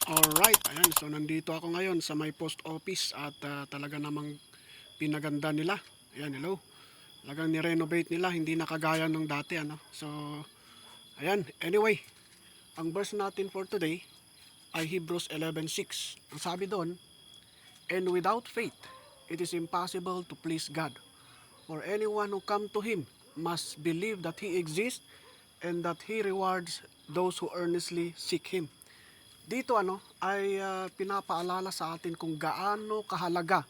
Alright, ayan. So, nandito ako ngayon sa may post office at talaga namang pinaganda nila. Ayan, hello. Talagang ni-renovate nila, hindi na kagaya ng dati, ano. So, ayan. Anyway, ang verse natin for today ay Hebrews 11:6. Ang sabi doon, "And without faith, it is impossible to please God. For anyone who come to Him must believe that He exists and that He rewards those who earnestly seek Him." Dito ay pinapaalala sa atin kung gaano kahalaga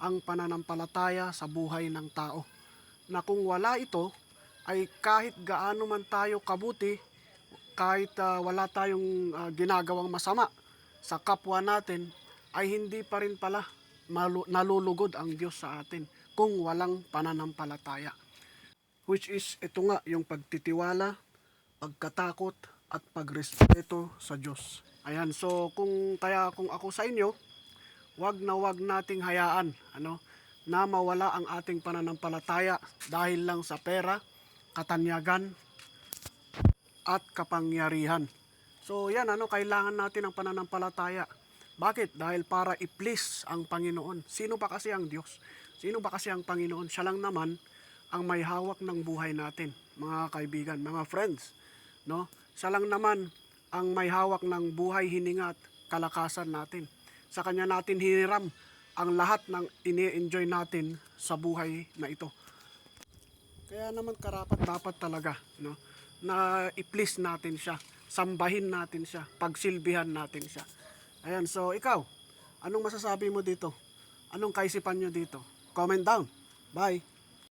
ang pananampalataya sa buhay ng tao. Na kung wala ito, ay kahit gaano man tayo kabuti, kahit wala tayong ginagawang masama sa kapwa natin, ay hindi pa rin pala nalulugod ang Diyos sa atin kung walang pananampalataya. Which is ito nga yung pagtitiwala, pagkatakot at pagrespeto sa Diyos. Ayan, so kung ako sa inyo, wag nating hayaan na mawala ang ating pananampalataya dahil lang sa pera, katanyagan at kapangyarihan. So yan, kailangan natin ng pananampalataya. Bakit? Dahil para i-please ang Panginoon. Sino ba kasi ang Diyos? Sino ba kasi ang Panginoon? Siya lang naman ang may hawak ng buhay natin, mga kaibigan, mga friends, no? Siya lang naman ang may hawak ng buhay, hininga at kalakasan natin. Sa kanya natin hiniram ang lahat ng ini-enjoy natin sa buhay na ito. Kaya naman karapat dapat talaga, no, na i-please natin siya, sambahin natin siya, pagsilbihan natin siya. Ayan, so ikaw, anong masasabi mo dito? Anong kaisipan nyo dito? Comment down. Bye!